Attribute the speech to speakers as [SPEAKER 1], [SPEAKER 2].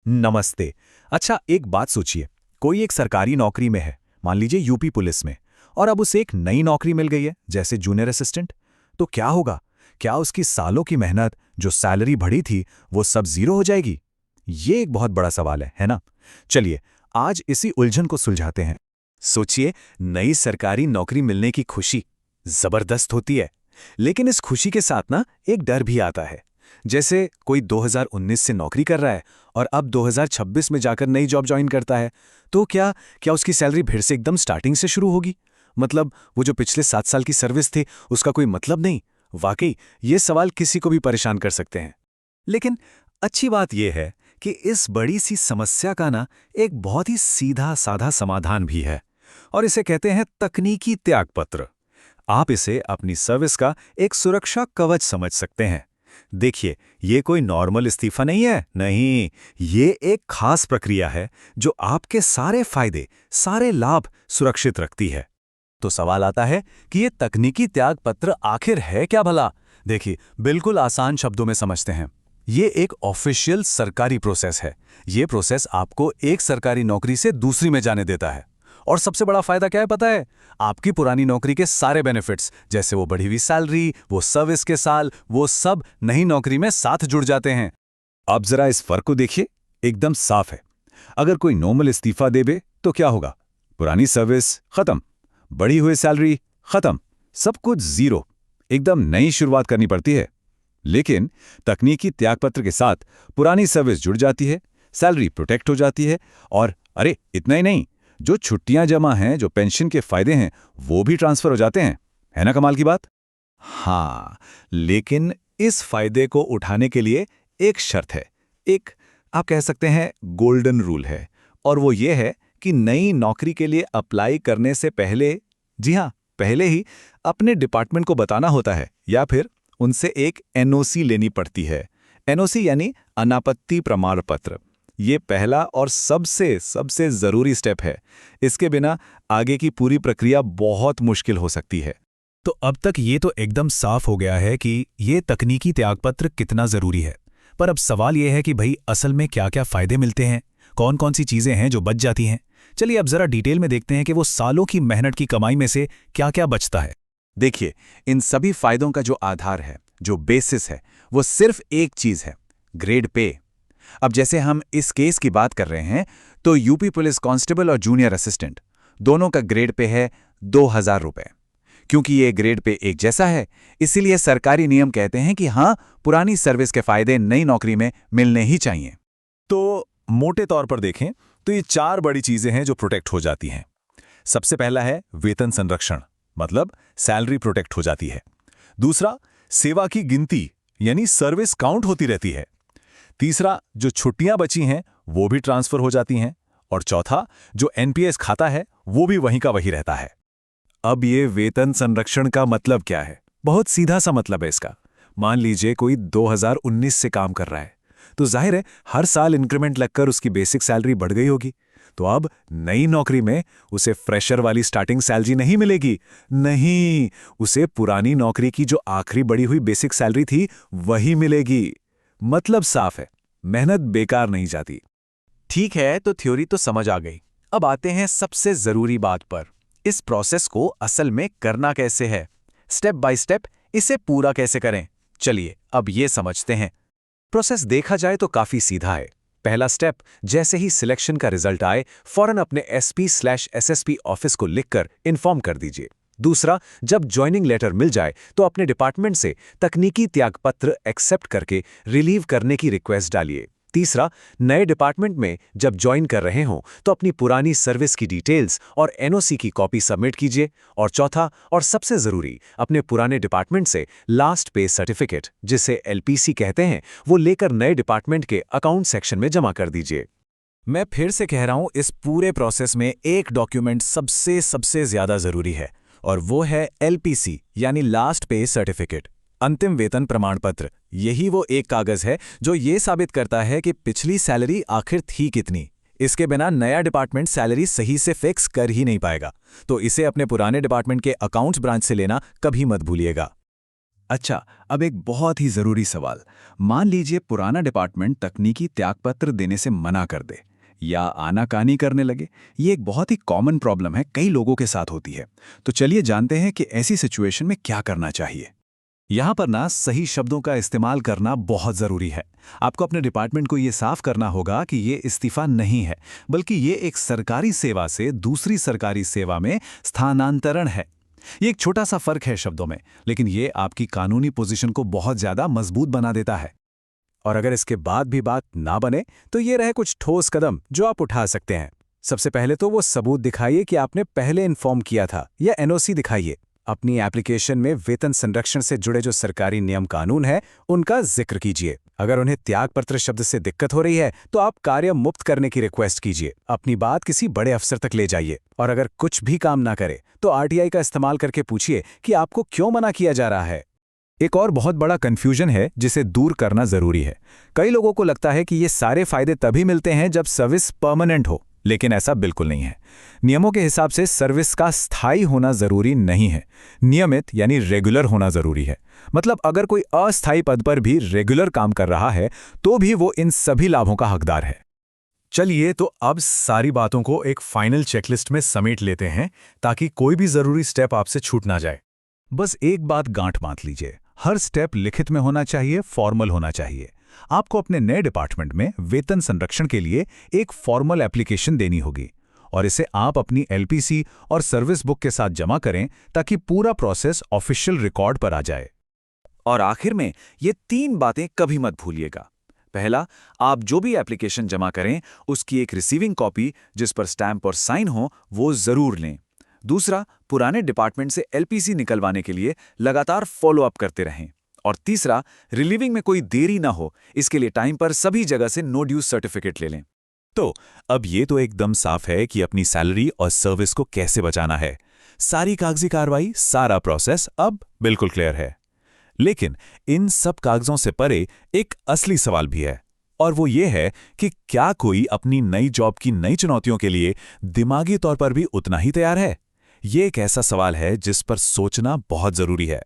[SPEAKER 1] नमस्ते। अच्छा, एक बात सोचिए। कोई एक सरकारी नौकरी में है, मान लीजिए यूपी पुलिस में, और अब उसे एक नई नौकरी मिल गई है, जैसे जूनियर असिस्टेंट। तो क्या होगा? क्या उसकी सालों की मेहनत, जो सैलरी बढ़ी थी, वो सब जीरो हो जाएगी? ये एक बहुत बड़ा सवाल है ना? चलिए, आज इसी उलझन को सुलझाते हैं। सोचिए, नई सरकारी नौकरी मिलने की खुशी जबरदस्त होती है, लेकिन इस खुशी के साथ ना एक डर भी आता है। जैसे कोई 2019 से नौकरी कर रहा है और अब 2026 में जाकर नई जॉब ज्वाइन करता है, तो क्या क्या उसकी सैलरी फिर से एकदम स्टार्टिंग से शुरू होगी? मतलब वो जो पिछले 7 साल की सर्विस थी, उसका कोई मतलब नहीं। वाकई ये सवाल किसी को भी परेशान कर सकते हैं। लेकिन अच्छी बात यह है कि इस बड़ी सी समस्या का ना एक बहुत ही सीधा साधा समाधान भी है, और इसे कहते हैं तकनीकी त्यागपत्र। आप इसे अपनी सर्विस का एक सुरक्षा कवच समझ सकते हैं। देखिए, ये कोई नॉर्मल इस्तीफा नहीं है, नहीं, ये एक खास प्रक्रिया है जो आपके सारे फायदे, सारे लाभ सुरक्षित रखती है। तो सवाल आता है कि ये तकनीकी त्यागपत्र आखिर है क्या भला? देखिए, बिल्कुल आसान शब्दों में समझते हैं। ये एक ऑफिशियल सरकारी प्रोसेस है। ये प्रोसेस आपको एक सरकारी नौकरी से दूसरी में जाने देता है। और सबसे बड़ा फायदा क्या है पता है? आपकी पुरानी नौकरी के सारे बेनिफिट्स, जैसे वो बढ़ी हुई सैलरी, वो सर्विस के साल, वो सब नई नौकरी में साथ जुड़ जाते हैं। अब जरा इस फर्क को देखिए, एकदम साफ है। अगर कोई नॉर्मल इस्तीफा देवे तो क्या होगा? पुरानी सर्विस खत्म, बढ़ी हुई सैलरी खत्म, सब कुछ जीरो, एकदम नई शुरुआत करनी पड़ती है। लेकिन तकनीकी त्यागपत्र के साथ पुरानी सर्विस जुड़ जाती है, सैलरी प्रोटेक्ट हो जाती है, और अरे इतना ही नहीं, जो छुट्टियां जमा हैं, जो पेंशन के फायदे हैं, वो भी ट्रांसफर हो जाते हैं। है ना कमाल की बात? हाँ, लेकिन इस फायदे को उठाने के लिए एक शर्त है। एक, आप कह सकते हैं, गोल्डन रूल है। और वो ये है कि नई नौकरी के लिए अप्लाई करने से पहले, जी हाँ, पहले ही अपने डिपार्टमेंट को बताना होता है, या फिर उनसे एक एनओसी लेनी पड़ती है। एनओसी यानी अनापत्ति प्रमाण पत्र। ये पहला और सबसे सबसे जरूरी स्टेप है। इसके बिना आगे की पूरी प्रक्रिया बहुत मुश्किल हो सकती है। तो अब तक ये तो एकदम साफ हो गया है कि ये तकनीकी त्यागपत्र कितना जरूरी है। पर अब सवाल ये है कि भाई असल में क्या क्या फायदे मिलते हैं, कौन कौन सी चीजें हैं जो बच जाती हैं। चलिए अब जरा डिटेल में देखते हैं कि वो सालों की मेहनत की कमाई में से क्या क्या बचता है। देखिए, इन सभी फायदों का जो आधार है, जो बेसिस है, वो सिर्फ एक चीज है, ग्रेड पे। अब जैसे हम इस केस की बात कर रहे हैं, तो यूपी पुलिस कांस्टेबल और जूनियर असिस्टेंट दोनों का ग्रेड पे है 2000 रुपए। क्योंकि ये ग्रेड पे एक जैसा है, इसीलिए सरकारी नियम कहते हैं कि हाँ, पुरानी सर्विस के फायदे नई नौकरी में मिलने ही चाहिए। तो मोटे तौर पर देखें तो ये 4 बड़ी चीजें हैं जो प्रोटेक्ट हो जाती हैं। सबसे पहला है वेतन संरक्षण, मतलब सैलरी प्रोटेक्ट हो जाती है। दूसरा, सेवा की गिनती, यानी सर्विस काउंट होती रहती है। तीसरा, जो छुट्टियां बची हैं वो भी ट्रांसफर हो जाती हैं। और चौथा, जो एनपीएस खाता है वो भी वहीं का वहीं रहता है। अब ये वेतन संरक्षण का मतलब क्या है? बहुत सीधा सा मतलब है इसका। मान लीजिए कोई 2019 से काम कर रहा है, तो जाहिर है हर साल इंक्रीमेंट लगकर उसकी बेसिक सैलरी बढ़ गई होगी। तो अब नई नौकरी में उसे फ्रेशर वाली स्टार्टिंग सैलरी नहीं मिलेगी। नहीं, उसे पुरानी नौकरी की जो आखिरी बढ़ी हुई बेसिक सैलरी थी वही मिलेगी। मतलब साफ है, मेहनत बेकार नहीं जाती। ठीक है, तो थ्योरी तो समझ आ गई। अब आते हैं सबसे जरूरी बात पर। इस प्रोसेस को असल में करना कैसे है, स्टेप बाय स्टेप इसे पूरा कैसे करें। चलिए अब ये समझते हैं। प्रोसेस देखा जाए तो काफी सीधा है। पहला स्टेप, जैसे ही सिलेक्शन का रिजल्ट आए, फौरन अपने SP/SSP ऑफिस को लिखकर इन्फॉर्म कर दीजिए। दूसरा, जब ज्वाइनिंग लेटर मिल जाए तो अपने डिपार्टमेंट से तकनीकी त्यागपत्र एक्सेप्ट करके रिलीव करने की रिक्वेस्ट डालिए। तीसरा, नए डिपार्टमेंट में जब ज्वाइन कर रहे हों तो अपनी पुरानी सर्विस की डिटेल्स और एनओसी की कॉपी सबमिट कीजिए। और चौथा और सबसे जरूरी, अपने पुराने डिपार्टमेंट से लास्ट पे सर्टिफिकेट, जिसे एलपीसी कहते हैं, वो लेकर नए डिपार्टमेंट के अकाउंट सेक्शन में जमा कर दीजिए। मैं फिर से कह रहा हूं, इस पूरे प्रोसेस में एक डॉक्यूमेंट सबसे सबसे ज्यादा जरूरी है, और वो है एलपीसी यानी लास्ट पे सर्टिफिकेट, अंतिम वेतन प्रमाण पत्र। यही वो एक कागज है जो ये साबित करता है कि पिछली सैलरी आखिर थी कितनी। इसके बिना नया डिपार्टमेंट सैलरी सही से फिक्स कर ही नहीं पाएगा। तो इसे अपने पुराने डिपार्टमेंट के अकाउंट्स ब्रांच से लेना कभी मत भूलिएगा।
[SPEAKER 2] अच्छा, अब एक बहुत ही ज़रूरी सवाल। मान लीजिए पुराना डिपार्टमेंट तकनीकी त्यागपत्र देने से मना कर दे या आनाकानी करने लगे। ये एक बहुत ही कॉमन प्रॉब्लम है, कई लोगों के साथ होती है। तो चलिए जानते हैं कि ऐसी सिचुएशन में क्या करना चाहिए।
[SPEAKER 1] यहाँ पर ना सही शब्दों का इस्तेमाल करना बहुत ज़रूरी है। आपको अपने डिपार्टमेंट को ये साफ करना होगा कि ये इस्तीफा नहीं है, बल्कि ये एक सरकारी सेवा से दूसरी सरकारी सेवा में स्थानांतरण है। ये एक छोटा सा फर्क है शब्दों में, लेकिन ये आपकी कानूनी पोजीशन को बहुत ज़्यादा मजबूत बना देता है। और अगर इसके बाद भी बात ना बने, तो ये रहे कुछ ठोस कदम जो आप उठा सकते हैं। सबसे पहले तो वो सबूत दिखाइए कि आपने पहले इन्फॉर्म किया था, या एनओसी दिखाइए। अपनी एप्लीकेशन में वेतन संरक्षण से जुड़े जो सरकारी नियम कानून है, उनका जिक्र कीजिए। अगर उन्हें त्यागपत्र शब्द से दिक्कत हो रही है, तो आप कार्य मुक्त करने की रिक्वेस्ट कीजिए। अपनी बात किसी बड़े अफसर तक ले जाइए। और अगर कुछ भी काम ना करे, तो आरटीआई का इस्तेमाल करके पूछिए कि आपको क्यों मना किया जा रहा है। एक और बहुत बड़ा कंफ्यूजन है जिसे दूर करना जरूरी है। कई लोगों को लगता है कि ये सारे फायदे तभी मिलते हैं जब सर्विस परमानेंट हो, लेकिन ऐसा बिल्कुल नहीं है। नियमों के हिसाब से सर्विस का स्थायी होना जरूरी नहीं है, नियमित यानी रेगुलर होना जरूरी है। मतलब अगर कोई अस्थायी पद पर भी रेगुलर काम कर रहा है, तो भी वो इन सभी लाभों का हकदार है। चलिए तो अब सारी बातों को एक फाइनल चेकलिस्ट में समेट लेते हैं, ताकि कोई भी जरूरी स्टेप आपसे छूट ना जाए। बस एक बात गांठ बांध लीजिए, हर स्टेप लिखित में होना चाहिए, फॉर्मल होना चाहिए। आपको अपने नए डिपार्टमेंट में वेतन संरक्षण के लिए एक फॉर्मल एप्लीकेशन देनी होगी, और इसे आप अपनी एलपीसी और सर्विस बुक के साथ जमा करें, ताकि पूरा प्रोसेस ऑफिशियल रिकॉर्ड पर आ जाए। और आखिर में ये 3 बातें कभी मत भूलिएगा। पहला, आप जो भी एप्लीकेशन जमा करें, उसकी एक रिसीविंग कॉपी जिस पर स्टैंप और साइन हो, वो जरूर लें। दूसरा, पुराने डिपार्टमेंट से एलपीसी निकलवाने के लिए लगातार फॉलो अप करते रहें। और तीसरा, रिलीविंग में कोई देरी ना हो, इसके लिए टाइम पर सभी जगह से नो ड्यूज सर्टिफिकेट ले लें। तो अब ये तो एकदम साफ है कि अपनी सैलरी और सर्विस को कैसे बचाना है। सारी कागजी कार्रवाई, सारा प्रोसेस अब बिल्कुल क्लियर है। लेकिन इन सब कागजों से परे एक असली सवाल भी है, और वो ये है कि क्या कोई अपनी नई जॉब की नई चुनौतियों के लिए दिमागी तौर पर भी उतना ही तैयार है? ये एक ऐसा सवाल है जिस पर सोचना बहुत जरूरी है।